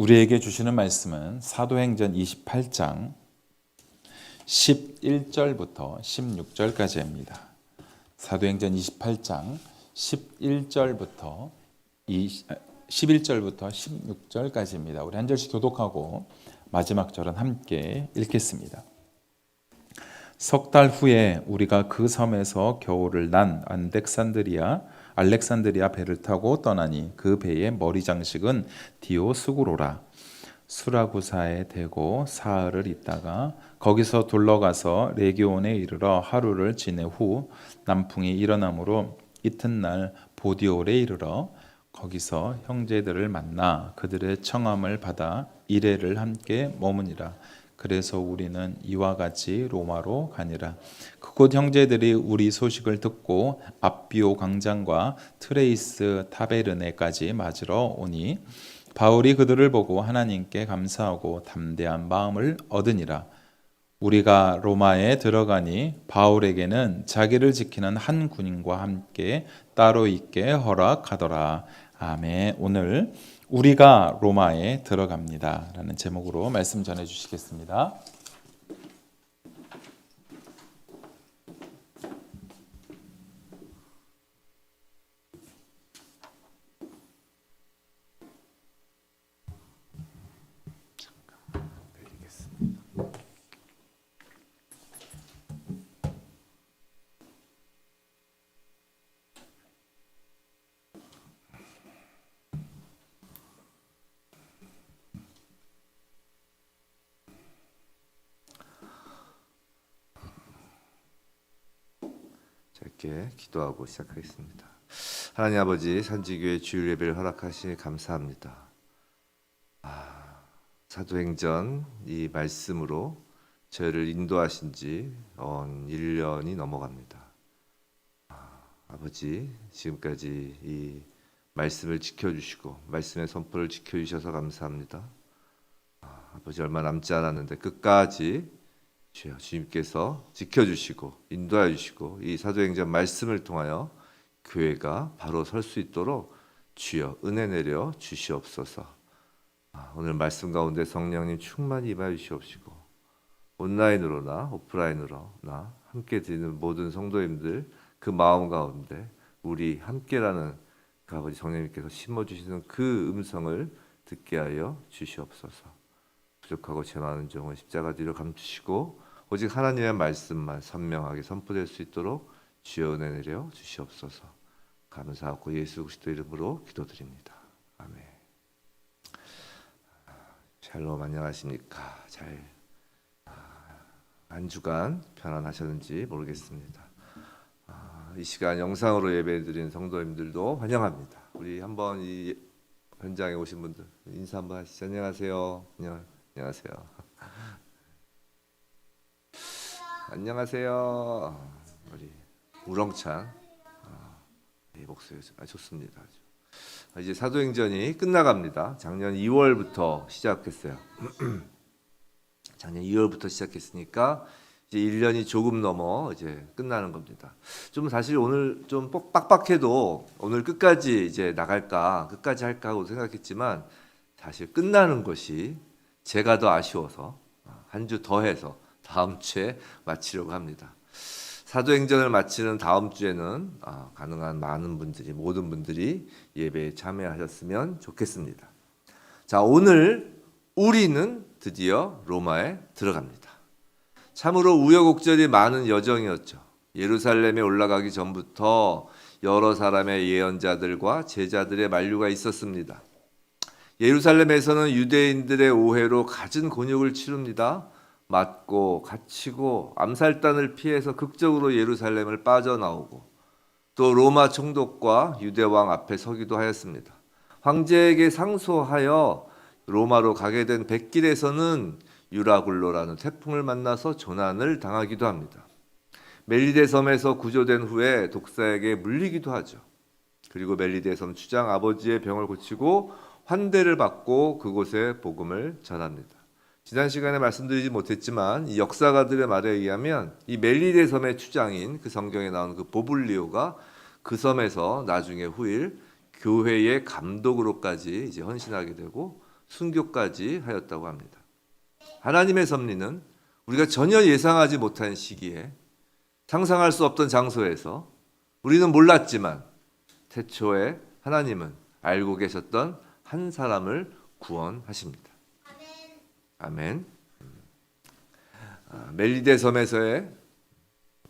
우리에게 주시는 말씀은 사도행전 28장 11절부터 16절까지입니다. 사도행전 28장 11절부터 16절까지입니다. 우리 한 절씩 교독하고 마지막 절은 함께 읽겠습니다. 석 달 후에 우리가 그 섬에서 겨울을 난 알렉산드리아 배를 타고 떠나니 그 배의 머리 장식은 디오스구로라. 수라구사에 대고 사흘을 있다가 거기서 둘러가서 레기온에 이르러 하루를 지내 후 남풍이 일어나므로 이튿날 보디올에 이르러 거기서 형제들을 만나 그들의 청함을 받아 이레를 함께 머무니라. 그래서 우리는 이와 같이 로마로 가니라. 그곳 형제들이 우리 소식을 듣고 앞비오 광장과 트레이스 타베르네까지 맞으러 오니 바울이 그들을 보고 하나님께 감사하고 담대한 마음을 얻으니라. 우리가 로마에 들어가니 바울에게는 자기를 지키는 한 군인과 함께 따로 있게 허락하더라. 아멘. 오늘 우리가 로마에 들어갑니다 라는 제목으로 말씀 전해 주시겠습니다. 짧게 기도하고 시작하겠습니다. 하나님 아버지, 산지교회 주일 예배를 허락하시니 감사합니다. 사도행전 이 말씀으로 저희를 인도하신 지 1년이 넘어갑니다. 아버지, 지금까지 이 말씀을 지켜주시고 말씀의 선포를 지켜주셔서 감사합니다. 아버지, 얼마 남지 않았는데 끝까지 주여 주님께서 지켜주시고 인도해 주시고 이 사도행전 말씀을 통하여 교회가 바로 설 수 있도록 주여 은혜 내려 주시옵소서. 오늘 말씀 가운데 성령님 충만히 임하여 주시옵시고 온라인으로나 오프라인으로나 함께 드리는 모든 성도님들 그 마음 가운데 우리 함께라는 그 아버지 성령님께서 심어주시는 그 음성을 듣게 하여 주시옵소서. 부족하고 죄 많은 종은 십자가 뒤로 감추시고 오직 하나님의 말씀만 선명하게 선포될 수 있도록 주여 은혜 내려 주시옵소서. 감사하고 예수 그리스도 이름으로 기도드립니다. 아멘. 샬롬, 안녕하십니까? 한 주간 편안하셨는지 모르겠습니다. 이 시간 영상으로 예배드리는 성도님들도 환영합니다. 우리 한번 이 현장에 오신 분들 인사 한번 하시죠. 안녕하세요. 안녕하세요. 안녕하세요. 우리 우렁찬 목소리 좋습니다. 이제 사도행전이 끝나갑니다. 작년 2월부터 시작했어요. 작년 2월부터 시작했으니까 이제 1년이 조금 넘어 이제 끝나는 겁니다. 좀 사실 오늘 좀 빡빡해도 오늘 끝까지 이제 나갈까, 끝까지 할까 하고 생각했지만 사실 끝나는 것이 제가 더 아쉬워서 한 주 더 해서 다음 주에 마치려고 합니다. 사도행전을 마치는 다음 주에는 가능한 많은 분들이, 모든 분들이 예배에 참여하셨으면 좋겠습니다. 자, 오늘 우리는 드디어 로마에 들어갑니다. 참으로 우여곡절이 많은 여정이었죠. 예루살렘에 올라가기 전부터 여러 사람의 예언자들과 제자들의 만류가 있었습니다. 예루살렘에서는 유대인들의 오해로 갖은 곤욕을 치릅니다. 맞고 갇히고 암살단을 피해서 극적으로 예루살렘을 빠져나오고 또 로마 총독과 유대왕 앞에 서기도 하였습니다. 황제에게 상소하여 로마로 가게 된 백길에서는 유라굴로라는 태풍을 만나서 조난을 당하기도 합니다. 멜리데 섬에서 구조된 후에 독사에게 물리기도 하죠. 그리고 멜리데 섬 주장 아버지의 병을 고치고 환대를 받고 그곳에 복음을 전합니다. 지난 시간에 말씀드리지 못했지만 이 역사가들의 말에 의하면 이 멜리데 섬의 추장인 그 성경에 나오는 그 보블리오가 그 섬에서 나중에 후일 교회의 감독으로까지 이제 헌신하게 되고 순교까지 하였다고 합니다. 하나님의 섭리는 우리가 전혀 예상하지 못한 시기에 상상할 수 없던 장소에서 우리는 몰랐지만 태초에 하나님은 알고 계셨던 한 사람을 구원하십니다. 아멘. 멜리데 섬에서의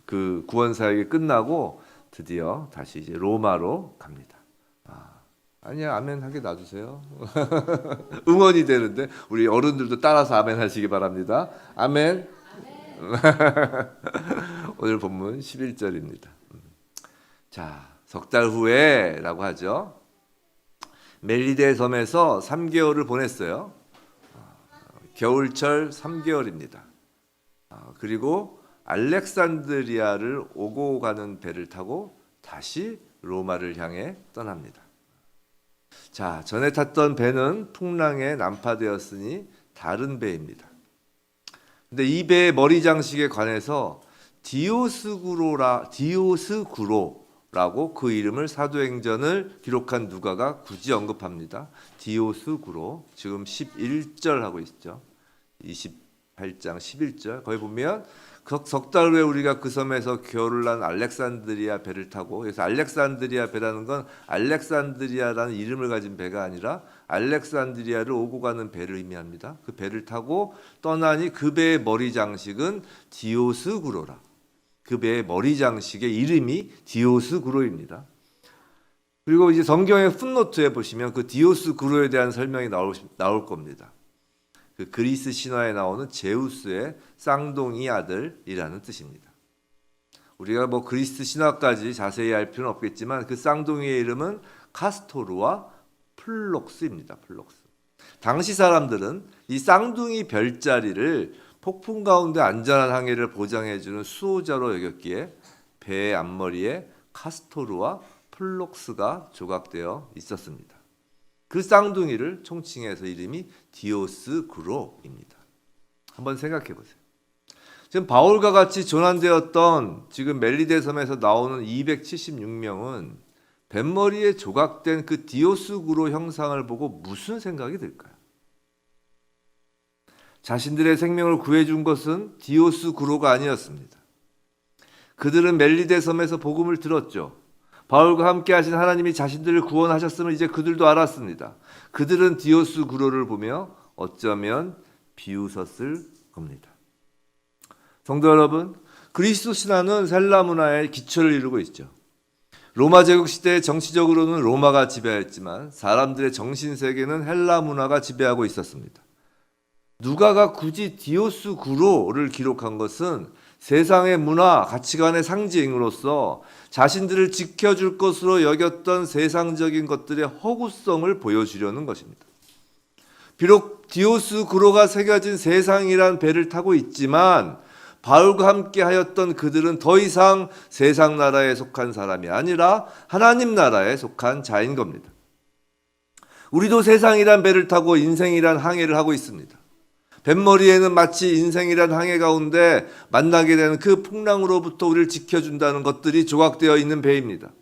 그 구원 사역이 끝나고 드디어 다시 이제 로마로 갑니다. 아니야, 아멘 하게 놔두세요. 응원이 되는데 우리 어른들도 따라서 아멘 하시기 바랍니다. 아멘. 오늘 본문 11절입니다. 자, 석 달 후에라고 하죠. 멜리데 섬에서 3개월을 보냈어요. 겨울철 3개월입니다. 그리고 알렉산드리아를 오고 가는 배를 타고 다시 로마를 향해 떠납니다. 자, 전에 탔던 배는 풍랑에 난파되었으니 다른 배입니다. 근데 이 배의 머리 장식에 관해서 디오스구로라고 그 이름을 사도행전을 기록한 누가가 굳이 언급합니다. 디오스구로, 지금 11절 하고 있죠. 28장 11절. 거기 보면 석 달 후에 우리가 그 섬에서 겨울을 난 알렉산드리아 배를 타고, 그래서 알렉산드리아 배라는 건 알렉산드리아라는 이름을 가진 배가 아니라 알렉산드리아를 오고 가는 배를 의미합니다. 그 배를 타고 떠나니 그 배의 머리 장식은 디오스구로라. 그 배의 머리 장식의 이름이 디오스구로입니다. 그리고 이제 성경의 풋노트에 보시면 그 디오스구로에 대한 설명이 나올 겁니다. 그 그리스 신화에 나오는 제우스의 쌍둥이 아들이라는 뜻입니다. 우리가 뭐 그리스 신화까지 자세히 알 필요는 없겠지만 그 쌍둥이의 이름은 카스토르와 플록스입니다. 플록스. 당시 사람들은 이 쌍둥이 별자리를 폭풍 가운데 안전한 항해를 보장해주는 수호자로 여겼기에 배의 앞머리에 카스토르와 플록스가 조각되어 있었습니다. 그 쌍둥이를 총칭해서 이름이 디오스구로입니다. 한번 생각해 보세요. 지금 바울과 같이 조난되었던 지금 멜리데 섬에서 나오는 276명은 뱃머리에 조각된 그 디오스구로 형상을 보고 무슨 생각이 들까요? 자신들의 생명을 구해준 것은 디오스구로가 아니었습니다. 그들은 멜리데 섬에서 복음을 들었죠. 바울과 함께 하신 하나님이 자신들을 구원하셨음을 이제 그들도 알았습니다. 그들은 디오스구로를 보며 어쩌면 비웃었을 겁니다. 성도 여러분, 그리스도 신화는 헬라 문화의 기초를 이루고 있죠. 로마 제국 시대 정치적으로는 로마가 지배했지만 사람들의 정신 세계는 헬라 문화가 지배하고 있었습니다. 누가가 굳이 디오스구로를 기록한 것은 세상의 문화, 가치관의 상징으로서 자신들을 지켜줄 것으로 여겼던 세상적인 것들의 허구성을 보여주려는 것입니다. 비록 디오스구로가 새겨진 세상이란 배를 타고 있지만 바울과 함께 하였던 그들은 더 이상 세상 나라에 속한 사람이 아니라 하나님 나라에 속한 자인 겁니다. 우리도 세상이란 배를 타고 인생이란 항해를 하고 있습니다. 뱃머리에는 마치 인생이란 항해 가운데 만나게 되는 그 풍랑으로부터 우리를 지켜준다는 것들이 조각되어 있는 배입니다.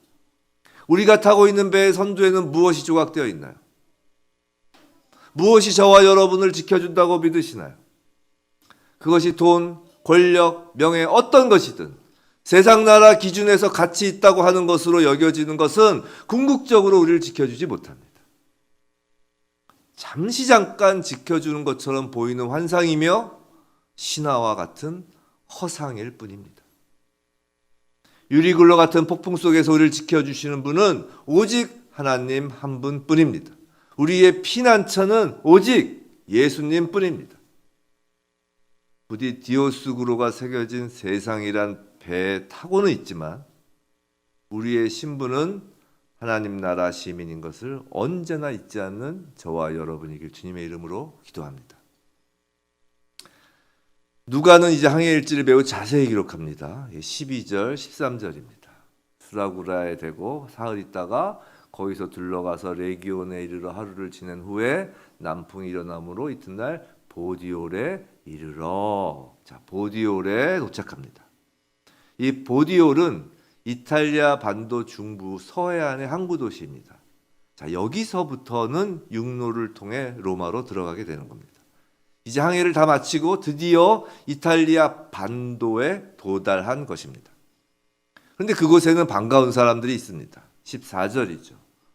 우리가 타고 있는 배의 선두에는 무엇이 조각되어 있나요? 무엇이 저와 여러분을 지켜준다고 믿으시나요? 그것이 돈, 권력, 명예, 어떤 것이든 세상 나라 기준에서 가치 있다고 하는 것으로 여겨지는 것은 궁극적으로 우리를 지켜주지 못합니다. 잠깐 지켜주는 것처럼 보이는 환상이며 신화와 같은 허상일 뿐입니다. 유리굴로 같은 폭풍 속에서 우리를 지켜주시는 분은 오직 하나님 한 분뿐입니다. 우리의 피난처는 오직 예수님 뿐입니다. 부디 디오스구로가 새겨진 세상이란 배에 타고는 있지만 우리의 신분은 하나님 나라 시민인 것을 언제나 잊지 않는 저와 여러분이길 주님의 이름으로 기도합니다. 누가는 이제 항해 일지를 매우 자세히 기록합니다. 12절, 13절입니다. 수라구라에 대고 사흘 있다가 거기서 둘러가서 레기온에 이르러 하루를 지낸 후에 남풍이 일어나므로 이튿날 보디올에 이르러, 자, 보디올에 도착합니다. 이 보디올은 이탈리아 반도 중부 서해안의 항구 도시입니다. 자, 여기서부터는 육로를 통해 로마로 들어가게 되는 겁니다. 이제 항해를 다 마치고 드디어 이탈리아 반도에 도달한 것입니다. 그런데 그곳에는 반가운 사람들이 있습니다. 14절이죠.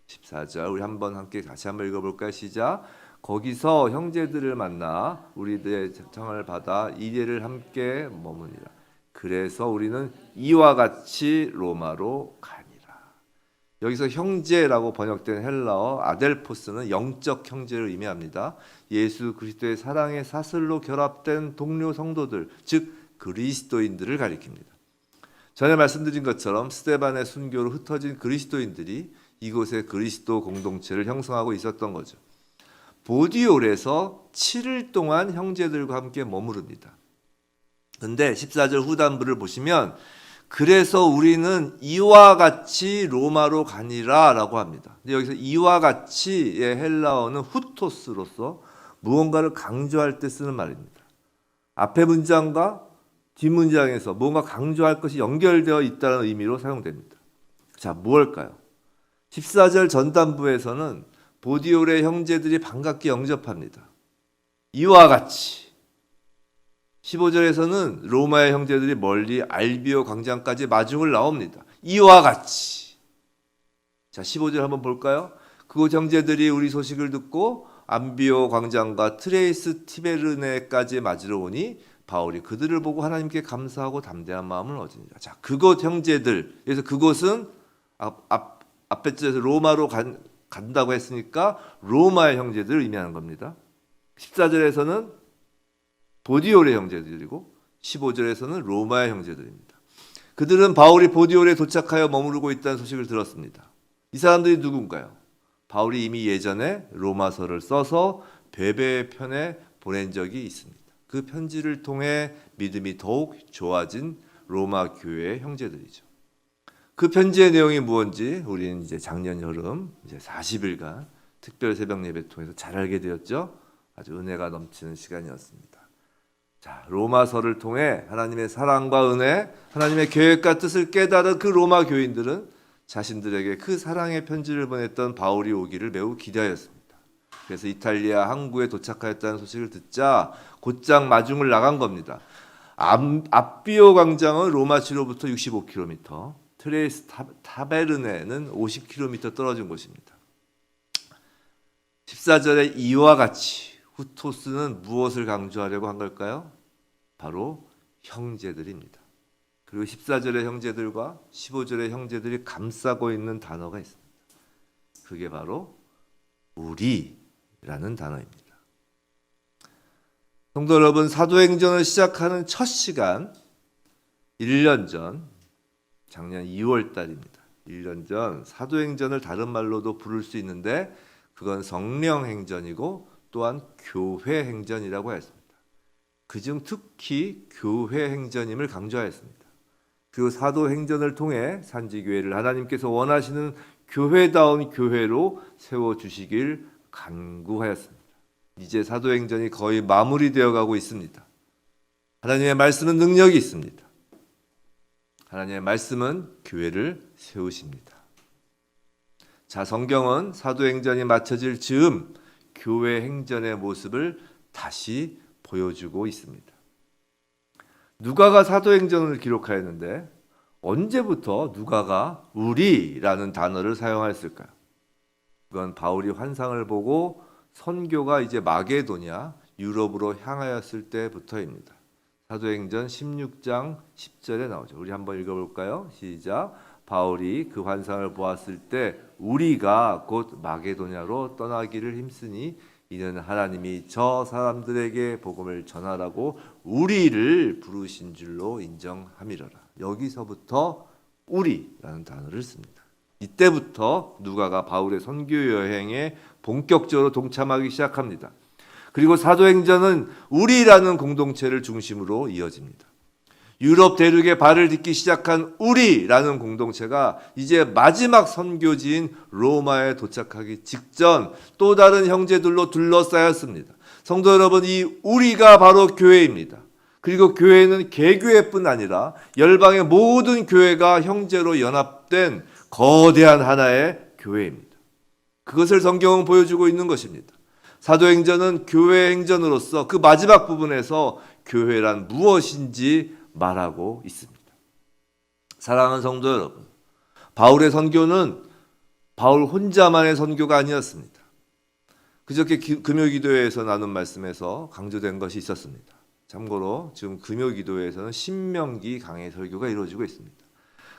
14절 우리 한번 함께 같이 한번 읽어볼까요? 시작. 거기서 형제들을 만나 우리들의 청을 받아 이래를 함께 머무니라. 그래서 우리는 이와 같이 로마로 가니라. 여기서 형제라고 번역된 헬라어 아델포스는 영적 형제를 의미합니다. 예수 그리스도의 사랑의 사슬로 결합된 동료 성도들, 즉 그리스도인들을 가리킵니다. 전에 말씀드린 것처럼 스데반의 순교로 흩어진 그리스도인들이 이곳에 그리스도 공동체를 형성하고 있었던 거죠. 보디올에서 7일 동안 형제들과 함께 머무릅니다. 근데 14절 후반부를 보시면 그래서 우리는 이와 같이 로마로 가니라 라고 합니다. 근데 여기서 이와 같이의 헬라어는 후토스로서 무언가를 강조할 때 쓰는 말입니다. 앞에 문장과 뒷문장에서 뭔가 강조할 것이 연결되어 있다는 의미로 사용됩니다. 자, 무엇일까요? 14절 전단부에서는 보디올의 형제들이 반갑게 영접합니다. 이와 같이. 15절에서는 로마의 형제들이 멀리 알비오 광장까지 마중을 나옵니다. 이와 같이. 자, 15절 한번 볼까요? 그곳 형제들이 우리 소식을 듣고 암비오 광장과 트레이스 티베르네까지 맞으러 오니 바울이 그들을 보고 하나님께 감사하고 담대한 마음을 얻으니라. 자, 그곳 형제들. 그래서 그곳은 앞에 줄에서 로마로 간다고 했으니까 로마의 형제들을 의미하는 겁니다. 14절에서는 보디올의 형제들이고 15절에서는 로마의 형제들입니다. 그들은 바울이 보디올에 도착하여 머무르고 있다는 소식을 들었습니다. 이 사람들이 누군가요? 바울이 이미 예전에 로마서를 써서 베베의 편에 보낸 적이 있습니다. 그 편지를 통해 믿음이 더욱 좋아진 로마 교회의 형제들이죠. 그 편지의 내용이 무엇인지 우리는 이제 작년 여름 이제 40일간 특별 새벽 예배 통해서 잘 알게 되었죠. 아주 은혜가 넘치는 시간이었습니다. 자, 로마서를 통해 하나님의 사랑과 은혜, 하나님의 계획과 뜻을 깨달은 그 로마 교인들은 자신들에게 그 사랑의 편지를 보냈던 바울이 오기를 매우 기대하였습니다. 그래서 이탈리아 항구에 도착하였다는 소식을 듣자 곧장 마중을 나간 겁니다. 앞비오 광장은 로마시로부터 65km, 트레이스 타베르네는 50km 떨어진 곳입니다. 14절에 이와 같이 후토스는 무엇을 강조하려고 한 걸까요? 바로 형제들입니다. 그리고 14절의 형제들과 15절의 형제들이 감싸고 있는 단어가 있습니다. 그게 바로 우리라는 단어입니다. 성도 여러분, 사도행전을 시작하는 첫 시간 1년 전, 작년 2월 달입니다. 1년 전 사도행전을 다른 말로도 부를 수 있는데 그건 성령행전이고 또한 교회행전이라고 했습니다. 그중 특히 교회행전임을 강조하였습니다. 그 사도행전을 통해 산지교회를 하나님께서 원하시는 교회다운 교회로 세워주시길 간구하였습니다. 이제 사도행전이 거의 마무리되어 가고 있습니다. 하나님의 말씀은 능력이 있습니다. 하나님의 말씀은 교회를 세우십니다. 자, 성경은 사도행전이 마쳐질 즈음 교회 행전의 모습을 다시 보여주고 있습니다. 누가가 사도행전을 기록하였는데 언제부터 누가가 우리라는 단어를 사용하였을까요? 그건 바울이 환상을 보고 선교가 이제 마게도냐 유럽으로 향하였을 때부터입니다. 사도행전 16장 10절에 나오죠. 우리 한번 읽어볼까요? 시작. 바울이 그 환상을 보았을 때 우리가 곧 마게도냐로 떠나기를 힘쓰니 이는 하나님이 저 사람들에게 복음을 전하라고 우리를 부르신 줄로 인정함이로라. 여기서부터 우리라는 단어를 씁니다. 이때부터 누가가 바울의 선교 여행에 본격적으로 동참하기 시작합니다. 그리고 사도행전은 우리라는 공동체를 중심으로 이어집니다. 유럽 대륙에 발을 딛기 시작한 우리라는 공동체가 이제 마지막 선교지인 로마에 도착하기 직전 또 다른 형제들로 둘러싸였습니다. 성도 여러분, 이 우리가 바로 교회입니다. 그리고 교회는 개교회뿐 아니라 열방의 모든 교회가 형제로 연합된 거대한 하나의 교회입니다. 그것을 성경은 보여주고 있는 것입니다. 사도행전은 교회 행전으로서 그 마지막 부분에서 교회란 무엇인지 말하고 있습니다. 사랑하는 성도 여러분, 바울의 선교는 바울 혼자만의 선교가 아니었습니다. 그저께 금요기도회에서 나눈 말씀에서 강조된 것이 있었습니다. 참고로 지금 금요기도회에서는 신명기 강해 설교가 이루어지고 있습니다.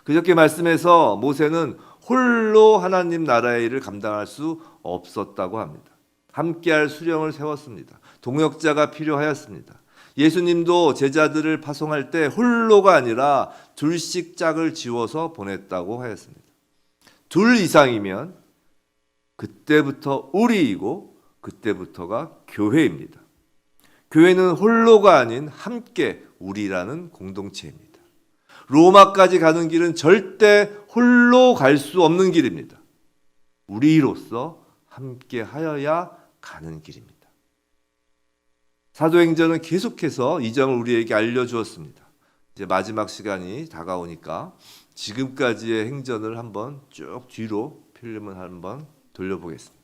그저께 말씀에서 모세는 홀로 하나님 나라의 일을 감당할 수 없었다고 합니다. 함께할 수령을 세웠습니다. 동역자가 필요하였습니다. 예수님도 제자들을 파송할 때 홀로가 아니라 둘씩 짝을 지워서 보냈다고 하였습니다. 둘 이상이면 그때부터 우리이고 그때부터가 교회입니다. 교회는 홀로가 아닌 함께 우리라는 공동체입니다. 로마까지 가는 길은 절대 홀로 갈 수 없는 길입니다. 우리로서 함께 하여야 가는 길입니다. 사도행전은 계속해서 이 점을 우리에게 알려주었습니다. 이제 마지막 시간이 다가오니까 지금까지의 행전을 한번 쭉 뒤로 필름을 한번 돌려보겠습니다.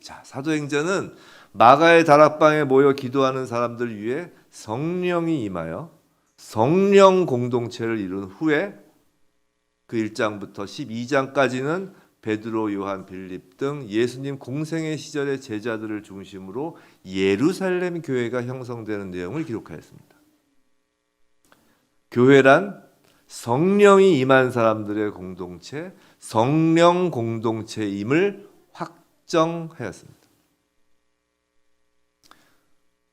자, 사도행전은 마가의 다락방에 모여 기도하는 사람들 위해 성령이 임하여 성령 공동체를 이룬 후에 그 1장부터 12장까지는 베드로, 요한, 빌립 등 예수님 공생의 시절의 제자들을 중심으로 예루살렘 교회가 형성되는 내용을 기록하였습니다. 교회란 성령이 임한 사람들의 공동체, 성령 공동체임을 확정하였습니다.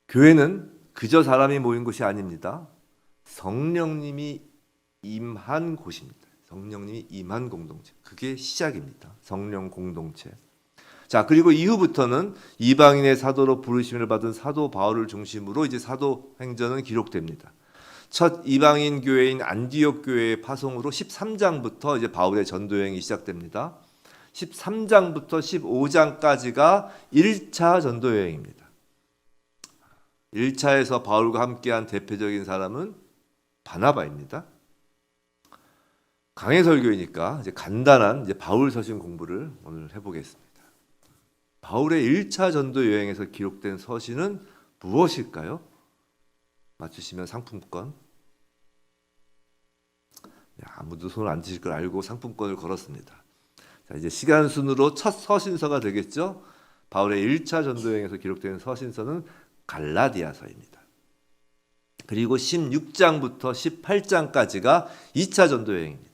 교회는 그저 사람이 모인 곳이 아닙니다. 성령님이 임한 곳입니다. 성령님이 임한 공동체. 그게 시작입니다. 성령 공동체. 자, 그리고 이후부터는 이방인의 사도로 부르심을 받은 사도 바울을 중심으로 이제 사도행전은 기록됩니다. 첫 이방인 교회인 안디옥 교회의 파송으로 13장부터 이제 바울의 전도 여행이 시작됩니다. 13장부터 15장까지가 1차 전도 여행입니다. 1차에서 바울과 함께한 대표적인 사람은 바나바입니다. 강해 설교이니까 이제 간단한 이제 바울 서신 공부를 오늘 해보겠습니다. 바울의 1차 전도 여행에서 기록된 서신은 무엇일까요? 맞추시면 상품권. 아무도 손 안 드실 걸 알고 상품권을 걸었습니다. 자, 이제 시간 순으로 첫 서신서가 되겠죠. 바울의 1차 전도 여행에서 기록된 서신서는 갈라디아서입니다. 그리고 16장부터 18장까지가 2차 전도 여행입니다.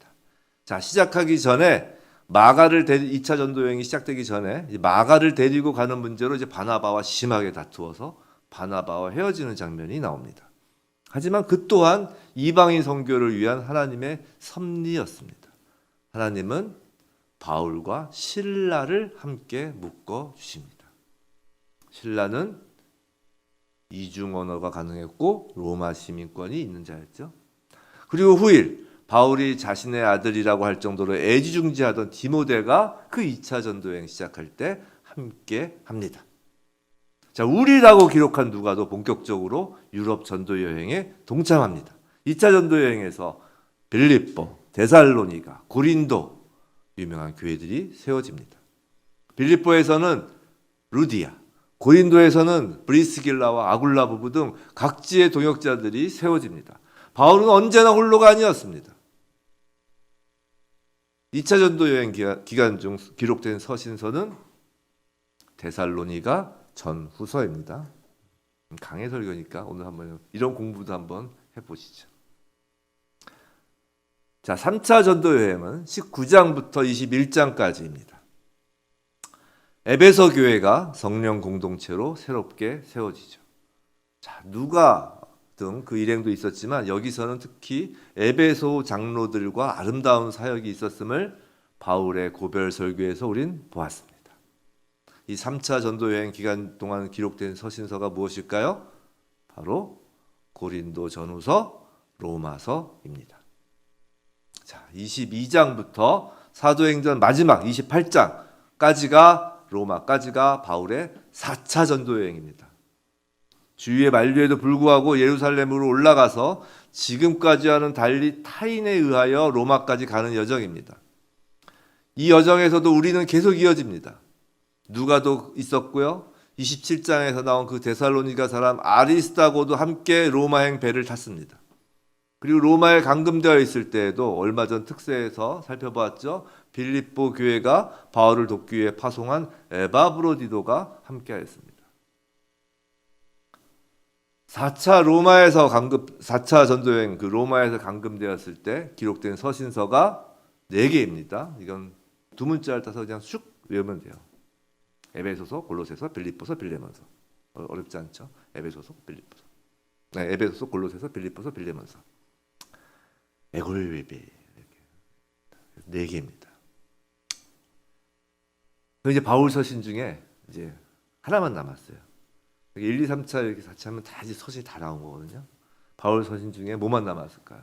자, 시작하기 전에 2차 전도 여행이 시작되기 전에 마가를 데리고 가는 문제로 이제 바나바와 심하게 다투어서 바나바와 헤어지는 장면이 나옵니다. 하지만 그 또한 이방인 선교를 위한 하나님의 섭리였습니다. 하나님은 바울과 실라를 함께 묶어 주십니다. 실라는 이중 언어가 가능했고 로마 시민권이 있는 자였죠. 그리고 후일 바울이 자신의 아들이라고 할 정도로 애지중지하던 디모데가 그 2차 전도여행 시작할 때 함께 합니다. 자, 우리라고 기록한 누가도 본격적으로 유럽 전도여행에 동참합니다. 2차 전도여행에서 빌립보, 데살로니가, 고린도 유명한 교회들이 세워집니다. 빌립보에서는 루디아, 고린도에서는 브리스길라와 아굴라 부부 등 각지의 동역자들이 세워집니다. 바울은 언제나 홀로가 아니었습니다. 2차 전도 여행 기간 중 기록된 서신서는 데살로니가 전후서입니다. 강해 설교니까 오늘 한번 이런 공부도 한번 해보시죠. 자, 3차 전도 여행은 19장부터 21장까지입니다. 에베소 교회가 성령 공동체로 새롭게 세워지죠. 자, 누가 등 그 일행도 있었지만 여기서는 특히 에베소 장로들과 아름다운 사역이 있었음을 바울의 고별 설교에서 우린 보았습니다. 이 3차 전도 여행 기간 동안 기록된 서신서가 무엇일까요? 바로 고린도 전후서, 로마서입니다. 자, 22장부터 사도행전 마지막 28장까지가 로마까지가 바울의 4차 전도 여행입니다. 주위의 만류에도 불구하고 예루살렘으로 올라가서 지금까지와는 달리 타인에 의하여 로마까지 가는 여정입니다. 이 여정에서도 우리는 계속 이어집니다. 누가도 있었고요. 27장에서 나온 그 데살로니가 사람 아리스다고도 함께 로마행 배를 탔습니다. 그리고 로마에 감금되어 있을 때에도 얼마 전 특세에서 살펴보았죠. 빌립보 교회가 바울을 돕기 위해 파송한 에바브로디도가 함께하였습니다. 4차 전도여행, 그 로마에서 감금되었을 때 기록된 서신서가 4개입니다. 이건 두 문자를 따서 그냥 슉 외우면 돼요. 에베소서, 골로새서, 빌립보서, 빌레몬서. 어렵지 않죠? 에베소서, 빌립보서. 네, 에베소서, 골로새서, 빌립보서, 빌레몬서. 에골베베 이렇게 4개입니다. 이제 바울 서신 중에 이제 하나만 남았어요. 1, 2, 3차 이렇게 4차 하면 다 이제 서신이 다 나온 거거든요. 바울 서신 중에 뭐만 남았을까요?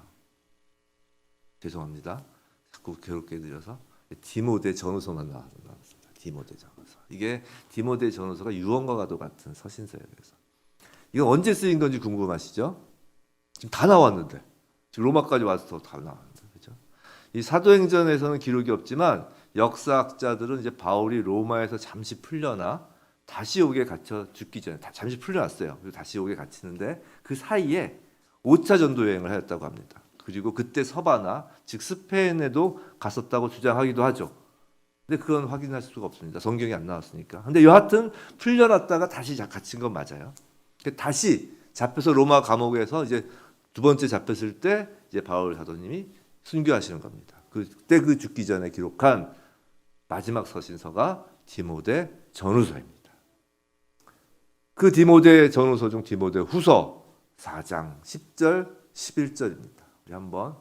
죄송합니다. 자꾸 괴롭게 드려서 디모데 전후서만 나왔습니다. 디모데 전후서. 이게 디모데 전후서가 유언과도 같은 서신서예요. 그래서 이건 언제 쓰인 건지 궁금하시죠? 지금 다 나왔는데 지금 로마까지 와서 다 나왔는데 그죠? 이 사도행전에서는 기록이 없지만 역사학자들은 이제 바울이 로마에서 잠시 풀려나 다시 옥에 갇혀 죽기 전에 잠시 풀려났어요. 그리고 다시 옥에 갇히는데 그 사이에 5차 전도 여행을 하였다고 합니다. 그리고 그때 서바나 즉 스페인에도 갔었다고 주장하기도 하죠. 근데 그건 확인할 수가 없습니다. 성경이 안 나왔으니까. 근데 여하튼 풀려났다가 다시 갇힌 건 맞아요. 다시 잡혀서 로마 감옥에서 이제 두 번째 잡혔을 때 이제 바울 사도님이 순교하시는 겁니다. 그때 그 죽기 전에 기록한 마지막 서신서가 디모데 전후서입니다. 그 디모데 전후서 중 디모데 후서 4장 10절 11절입니다. 우리 한번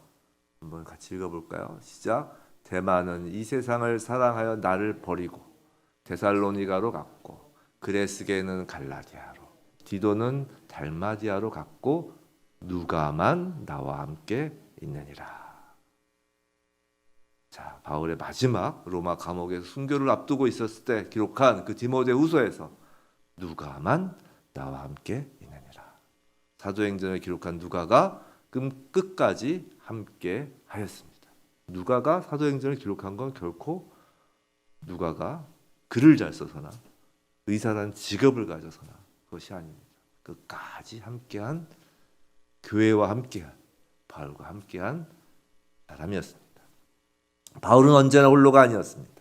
같이 읽어볼까요? 시작. 데마는 이 세상을 사랑하여 나를 버리고 데살로니가로 갔고 그레스게는 갈라디아로 디도는 달마디아로 갔고 누가만 나와 함께 있느니라. 자, 바울의 마지막 로마 감옥에서 순교를 앞두고 있었을 때 기록한 그 디모데 후서에서 누가만 나와 함께 있느니라. 사도행전을 기록한 누가가 끝까지 함께 하였습니다. 누가가 사도행전을 기록한 건 결코 누가가 글을 잘 써서나 의사라는 직업을 가져서나 그것이 아닙니다. 끝까지 함께한 교회와 함께한 바울과 함께한 사람이었습니다. 바울은 언제나 홀로가 아니었습니다.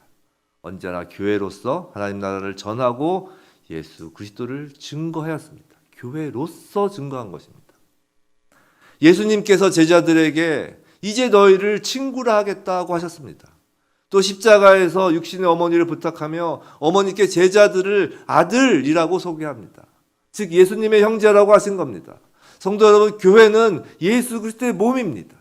언제나 교회로서 하나님 나라를 전하고 예수 그리스도를 증거하였습니다. 교회로서 증거한 것입니다. 예수님께서 제자들에게 이제 너희를 친구라 하겠다고 하셨습니다. 또 십자가에서 육신의 어머니를 부탁하며 어머니께 제자들을 아들이라고 소개합니다. 즉 예수님의 형제라고 하신 겁니다. 성도 여러분, 교회는 예수 그리스도의 몸입니다.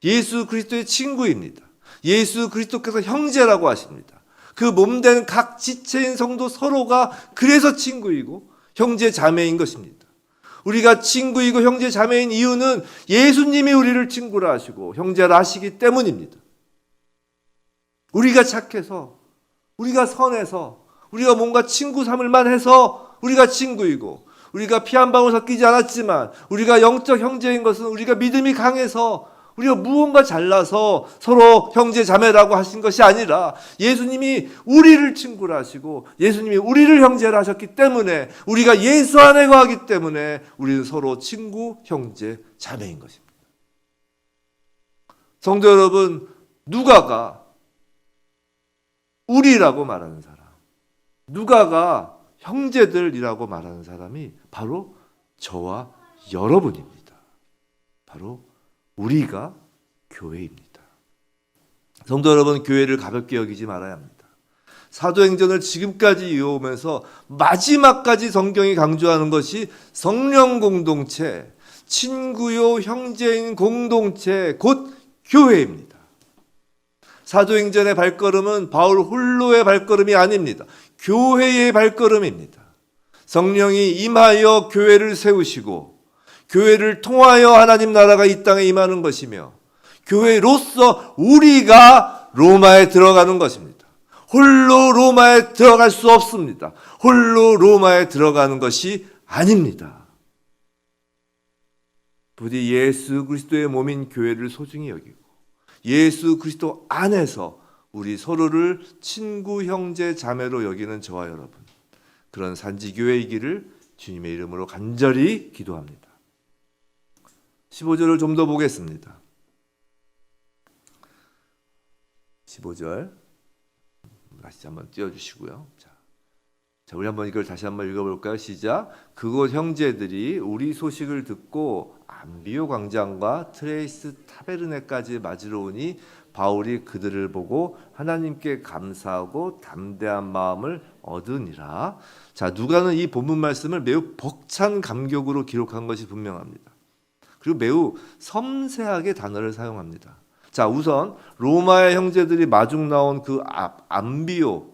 예수 그리스도의 친구입니다. 예수 그리스도께서 형제라고 하십니다. 그 몸된 각 지체인 성도 서로가 그래서 친구이고 형제 자매인 것입니다. 우리가 친구이고 형제 자매인 이유는 예수님이 우리를 친구라 하시고 형제라 하시기 때문입니다. 우리가 착해서, 우리가 선해서, 우리가 뭔가 친구 삼을만 해서 우리가 친구이고, 우리가 피 한 방울 섞이지 않았지만 우리가 영적 형제인 것은 우리가 믿음이 강해서, 우리가 무언가 잘나서 서로 형제 자매라고 하신 것이 아니라 예수님이 우리를 친구라 하시고 예수님이 우리를 형제라 하셨기 때문에, 우리가 예수 안에 거하기 때문에 우리는 서로 친구, 형제, 자매인 것입니다. 성도 여러분, 누가가 우리라고 말하는 사람, 누가가 형제들이라고 말하는 사람이 바로 저와 여러분입니다. 바로 우리가 교회입니다. 성도 여러분, 교회를 가볍게 여기지 말아야 합니다. 사도행전을 지금까지 이어오면서 마지막까지 성경이 강조하는 것이 성령 공동체, 친구요 형제인 공동체, 곧 교회입니다. 사도행전의 발걸음은 바울 홀로의 발걸음이 아닙니다. 교회의 발걸음입니다. 성령이 임하여 교회를 세우시고 교회를 통하여 하나님 나라가 이 땅에 임하는 것이며 교회로서 우리가 로마에 들어가는 것입니다. 홀로 로마에 들어갈 수 없습니다. 홀로 로마에 들어가는 것이 아닙니다. 부디 예수 그리스도의 몸인 교회를 소중히 여기고 예수 그리스도 안에서 우리 서로를 친구, 형제, 자매로 여기는 저와 여러분, 그런 산지교회이기를 주님의 이름으로 간절히 기도합니다. 15절을 좀 더 보겠습니다. 15절 다시 한번 띄워주시고요. 자, 우리 한번 이걸 다시 한번 읽어볼까요? 시작. 그곳 형제들이 우리 소식을 듣고 안비오 광장과 트레이스 타베르네까지 맞으러 오니 바울이 그들을 보고 하나님께 감사하고 담대한 마음을 얻으니라. 자, 누가는 이 본문 말씀을 매우 벅찬 감격으로 기록한 것이 분명합니다. 그리고 매우 섬세하게 단어를 사용합니다. 자, 우선 로마의 형제들이 마중 나온 그 앞비오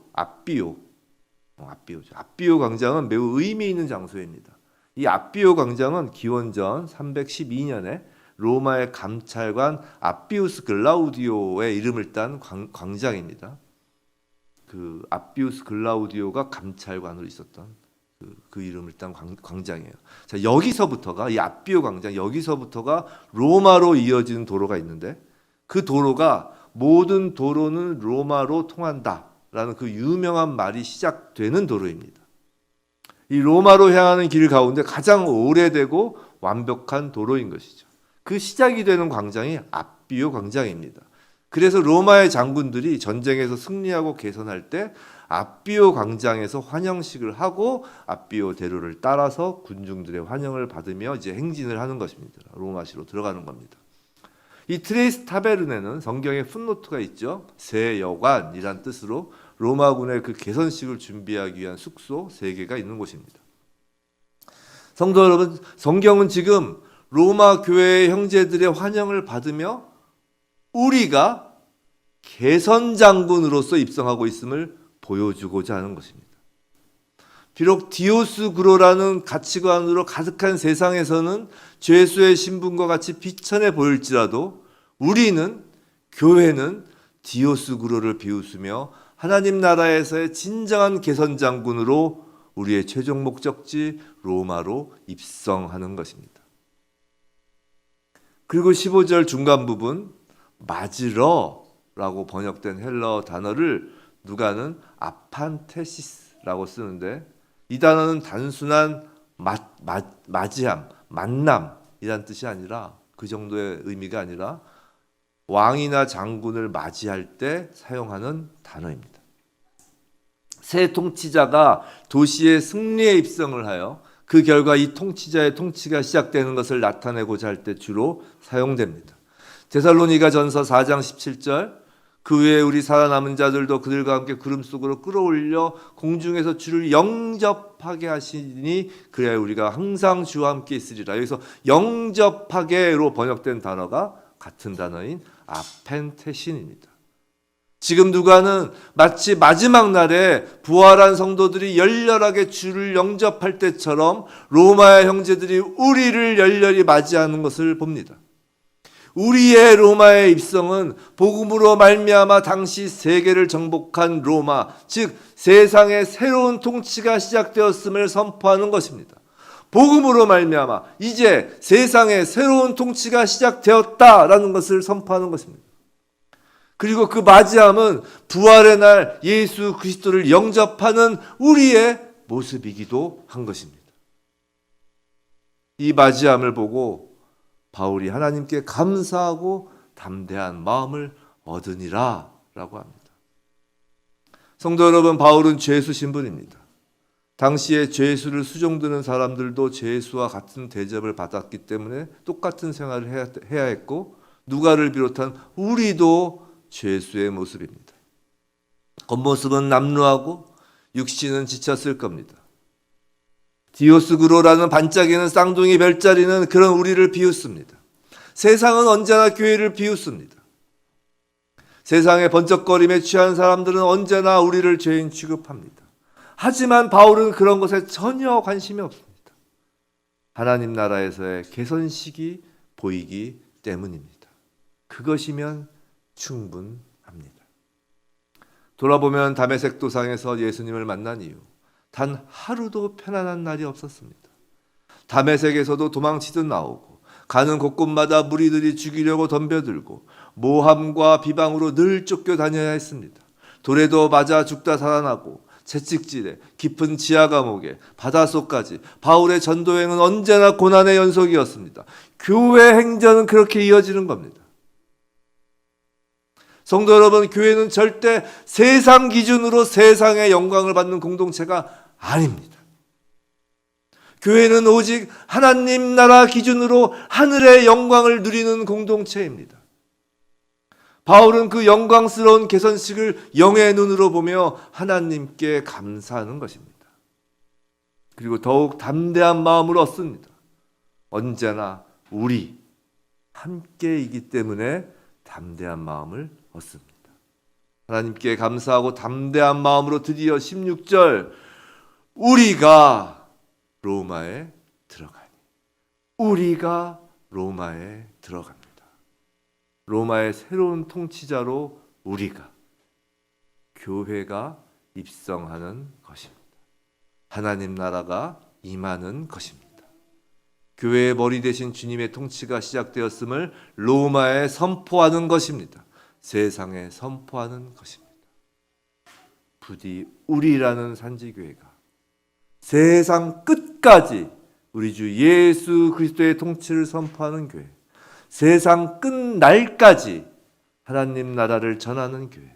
광장은 매우 의미 있는 장소입니다. 이 앞비오 광장은 기원전 312년에 로마의 감찰관 앞비우스 글라우디오의 이름을 딴 광장입니다. 그 앞비우스 글라우디오가 감찰관으로 있었던 그 이름을 딴 광장이에요. 자, 여기서부터가 이 앞비오 광장, 여기서부터가 로마로 이어지는 도로가 있는데, 그 도로가 모든 도로는 로마로 통한다라는 그 유명한 말이 시작되는 도로입니다. 이 로마로 향하는 길 가운데 가장 오래되고 완벽한 도로인 것이죠. 그 시작이 되는 광장이 앞비오 광장입니다. 그래서 로마의 장군들이 전쟁에서 승리하고 개선할 때 앞비오 광장에서 환영식을 하고 앞비오 대로를 따라서 군중들의 환영을 받으며 이제 행진을 하는 것입니다. 로마시로 들어가는 겁니다. 이 트레이스 타베르네는 성경에 풋노트가 있죠. 새 여관이란 뜻으로 로마군의 그 개선식을 준비하기 위한 숙소 3개가 있는 곳입니다. 성도 여러분, 성경은 지금 로마 교회의 형제들의 환영을 받으며 우리가 개선 장군으로서 입성하고 있음을 보여주고자 하는 것입니다. 비록 디오스구로라는 가치관으로 가득한 세상에서는 죄수의 신분과 같이 비천해 보일지라도 우리는, 교회는 디오스구로를 비웃으며 하나님 나라에서의 진정한 개선 장군으로 우리의 최종 목적지 로마로 입성하는 것입니다. 그리고 15절 중간 부분 맞으러라고 번역된 헬러 단어를 누가는 아판테시스라고 쓰는데, 이 단어는 단순한 맞이함, 만남이란 뜻이 아니라, 그 정도의 의미가 아니라 왕이나 장군을 맞이할 때 사용하는 단어입니다. 새 통치자가 도시의 승리에 입성을 하여 그 결과 이 통치자의 통치가 시작되는 것을 나타내고자 할 때 주로 사용됩니다. 데살로니가전서 4장 17절, 그 외에 우리 살아남은 자들도 그들과 함께 구름 속으로 끌어올려 공중에서 주를 영접하게 하시니 그래야 우리가 항상 주와 함께 있으리라. 여기서 영접하게로 번역된 단어가 같은 단어인 아펜테신입니다. 지금 누가는 마치 마지막 날에 부활한 성도들이 열렬하게 주를 영접할 때처럼 로마의 형제들이 우리를 열렬히 맞이하는 것을 봅니다. 우리의 로마의 입성은 복음으로 말미암아 당시 세계를 정복한 로마, 즉 세상의 새로운 통치가 시작되었음을 선포하는 것입니다. 복음으로 말미암아 이제 세상의 새로운 통치가 시작되었다라는 것을 선포하는 것입니다. 그리고 그 맞이함은 부활의 날 예수 그리스도를 영접하는 우리의 모습이기도 한 것입니다. 이 맞이함을 보고 바울이 하나님께 감사하고 담대한 마음을 얻으니라 라고 합니다. 성도 여러분, 바울은 죄수 신분입니다. 당시에 죄수를 수종드는 사람들도 죄수와 같은 대접을 받았기 때문에 똑같은 생활을 해야 했고, 누가를 비롯한 우리도 죄수의 모습입니다. 겉모습은 남루하고 육신은 지쳤을 겁니다. 디오스구로라는 반짝이는 쌍둥이 별자리는 그런 우리를 비웃습니다. 세상은 언제나 교회를 비웃습니다. 세상의 번쩍거림에 취한 사람들은 언제나 우리를 죄인 취급합니다. 하지만 바울은 그런 것에 전혀 관심이 없습니다. 하나님 나라에서의 개선식이 보이기 때문입니다. 그것이면 충분합니다. 돌아보면 다메섹 도상에서 예수님을 만난 이후 단 하루도 편안한 날이 없었습니다. 다메섹에서도 도망치듯 나오고 가는 곳곳마다 무리들이 죽이려고 덤벼들고 모함과 비방으로 늘 쫓겨다녀야 했습니다. 돌에도 맞아 죽다 살아나고 채찍질에 깊은 지하 감옥에 바닷속까지 바울의 전도행은 언제나 고난의 연속이었습니다. 교회 행전은 그렇게 이어지는 겁니다. 성도 여러분, 교회는 절대 세상 기준으로 세상의 영광을 받는 공동체가 아닙니다. 교회는 오직 하나님 나라 기준으로 하늘의 영광을 누리는 공동체입니다. 바울은 그 영광스러운 개선식을 영의 눈으로 보며 하나님께 감사하는 것입니다. 그리고 더욱 담대한 마음을 얻습니다. 언제나 우리 함께이기 때문에 담대한 마음을 얻습니다. 하나님께 감사하고 담대한 마음으로 드디어 16절 우리가 로마에 들어가니, 우리가 로마에 들어갑니다. 로마의 새로운 통치자로 우리가, 교회가 입성하는 것입니다. 하나님 나라가 임하는 것입니다. 교회의 머리 대신 주님의 통치가 시작되었음을 로마에 선포하는 것입니다. 세상에 선포하는 것입니다. 부디 우리라는 산지교회가 세상 끝까지 우리 주 예수 그리스도의 통치를 선포하는 교회, 세상 끝날까지 하나님 나라를 전하는 교회,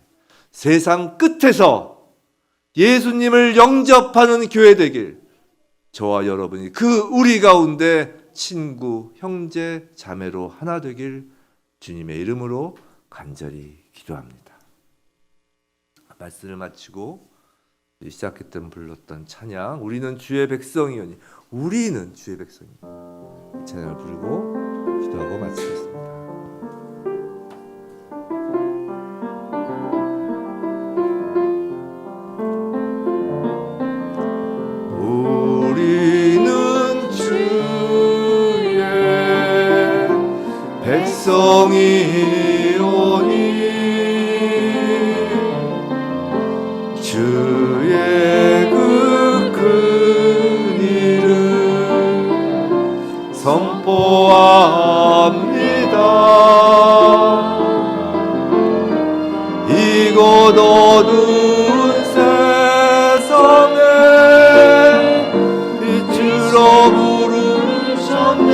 세상 끝에서 예수님을 영접하는 교회 되길 저와 여러분이 그 우리 가운데 친구, 형제, 자매로 하나 되길 주님의 이름으로 간절히 기도합니다. 말씀을 마치고 시작했던 불렀던 찬양, 우리는 주의 백성이오니, 우리는 주의 백성이오니, 이 찬양을 부르고 기도하고 마치겠습니다. 우리는 주의 백성이오니 주의 그 큰 이름 선포합니다. 이곳 어두운 세상에 빛으로 부르셨네.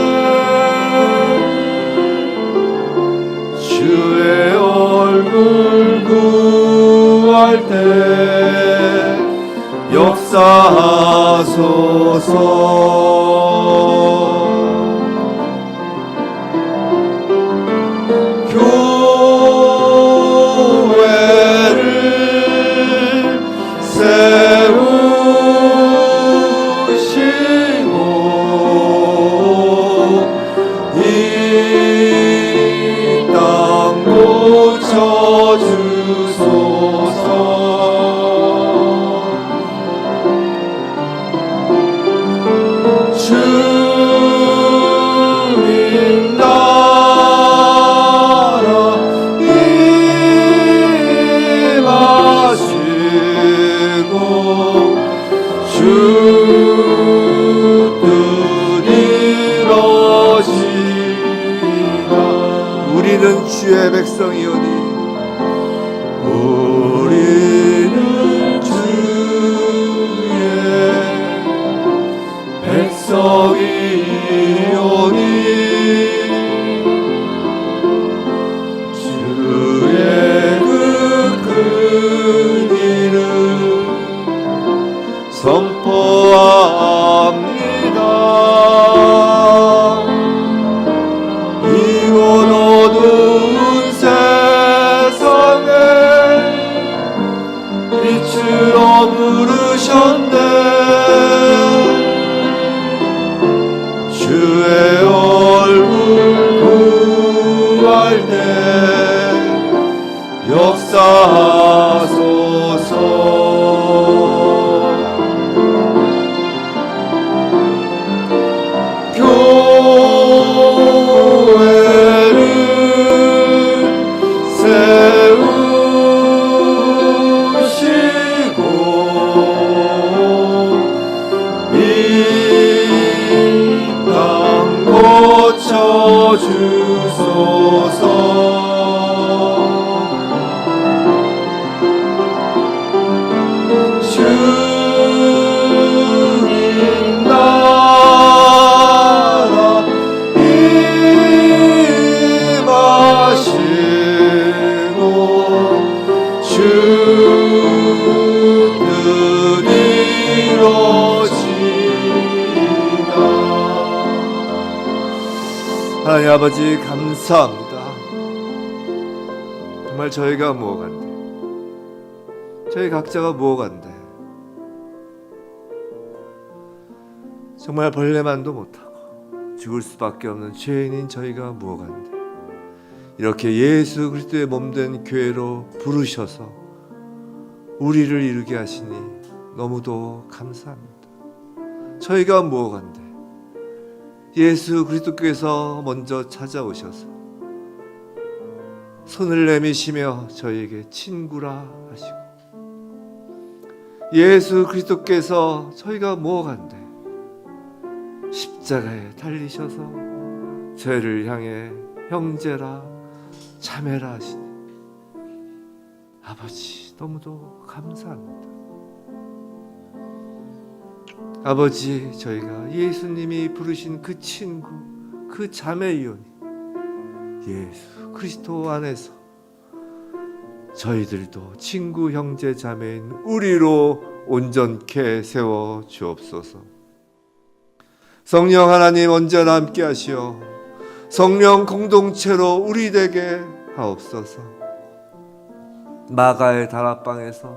주의 얼굴 구할 때 역사하소서. 교회를 세우시고 이 땅 고쳐주소서. 주님 나라 임하시고 주 뜻 이루어지라. 우리는 주의 백성이오니, 우리는 주의 백성이오니 주의 그 큰 이름 선포합니다. 이곳 어두운 세상에 빛으로 부르셨네. 주의 얼굴 구할 때 역사하소서. 교회를 세우시고 하나님 아버지 감사합니다. 정말 저희가 무엇간데, 저희 각자가 무엇간데, 정말 벌레만도 못하고 죽을 수밖에 없는 죄인인 저희가 무엇간데, 이렇게 예수 그리스도의 몸된 교회로 부르셔서 우리를 이루게 하시니 너무도 감사합니다. 저희가 무엇간데, 예수 그리스도께서 먼저 찾아오셔서 손을 내미시며 저희에게 친구라 하시고, 예수 그리스도께서 저희가 무엇간데 십자가에 달리셔서 죄를 향해 형제라 자매라 하시니 아버지 너무도 감사합니다. 아버지, 저희가 예수님이 부르신 그 친구, 그 자매이오니 예수 그리스도 안에서 저희들도 친구 형제 자매인 우리로 온전케 세워 주옵소서. 성령 하나님 언제나 함께 하시어 성령 공동체로 우리 되게 하옵소서. 마가의 다락방에서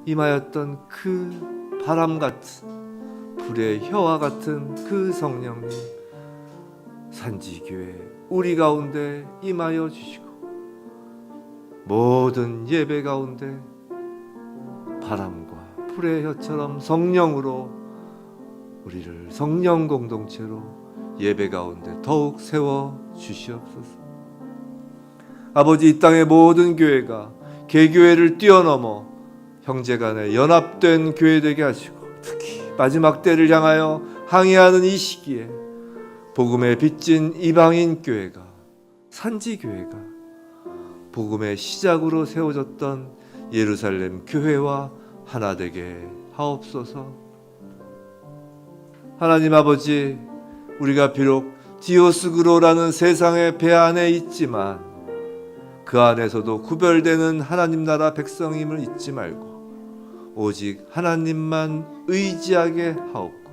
임하였던 그 바람같은 불의 혀와 같은 그 성령님, 산지교회 우리 가운데 임하여 주시고 모든 예배 가운데 바람과 불의 혀처럼 성령으로 우리를 성령 공동체로 예배 가운데 더욱 세워 주시옵소서. 아버지, 이 땅의 모든 교회가 개교회를 뛰어넘어 형제간에 연합된 교회 되게 하시고, 특히 마지막 때를 향하여 항해하는 이 시기에 복음에 빚진 이방인 교회가, 산지 교회가 복음의 시작으로 세워졌던 예루살렘 교회와 하나 되게 하옵소서. 하나님 아버지, 우리가 비록 디오스그로라는 세상의 배 안에 있지만 그 안에서도 구별되는 하나님 나라 백성임을 잊지 말고 오직 하나님만 의지하게 하옵고,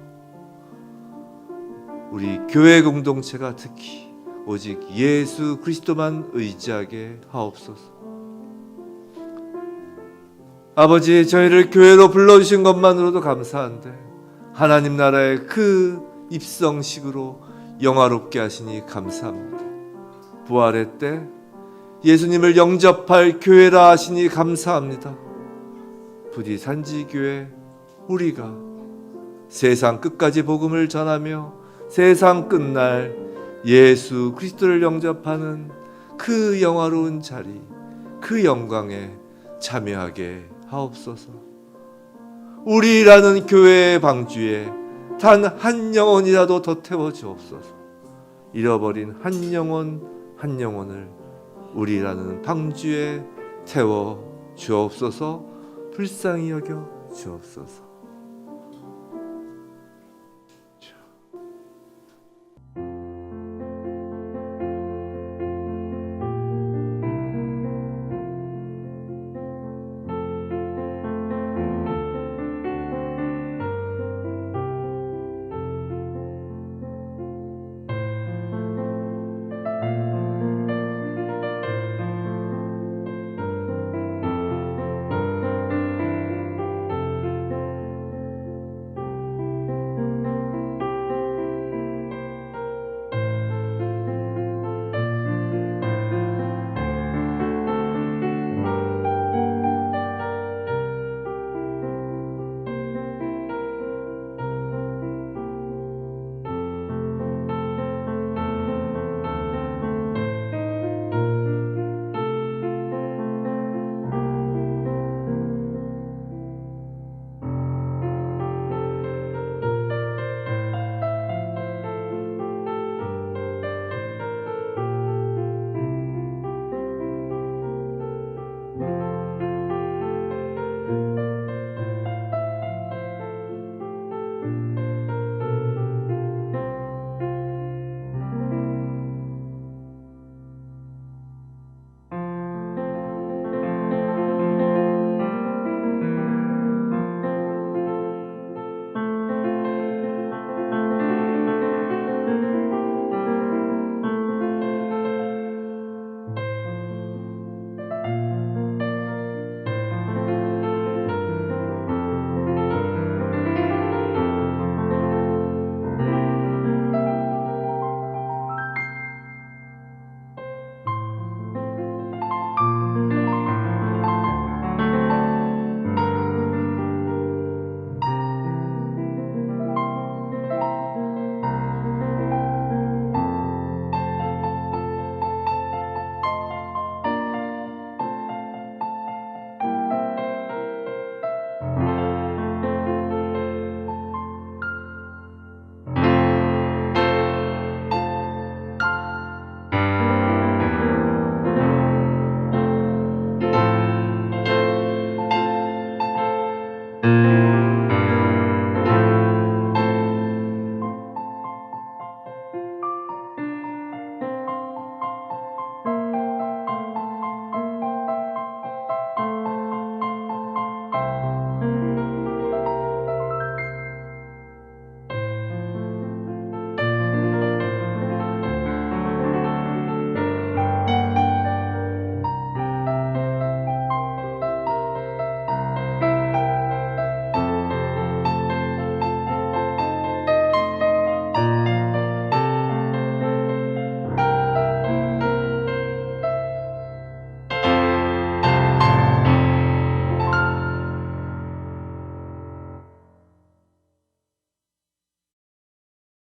우리 교회 공동체가 특히 오직 예수 그리스도만 의지하게 하옵소서. 아버지, 저희를 교회로 불러주신 것만으로도 감사한데 하나님 나라의 그 입성식으로 영화롭게 하시니 감사합니다. 부활의 때 예수님을 영접할 교회라 하시니 감사합니다. 부디 산지교회 우리가 세상 끝까지 복음을 전하며 세상 끝날 예수 그리스도를 영접하는 그 영화로운 자리, 그 영광에 참여하게 하옵소서. 우리라는 교회의 방주에 단 한 영혼이라도 더 태워 주옵소서. 잃어버린 한 영혼 한 영혼을 우리라는 방주에 태워 주옵소서. 불쌍히 여겨 주옵소서.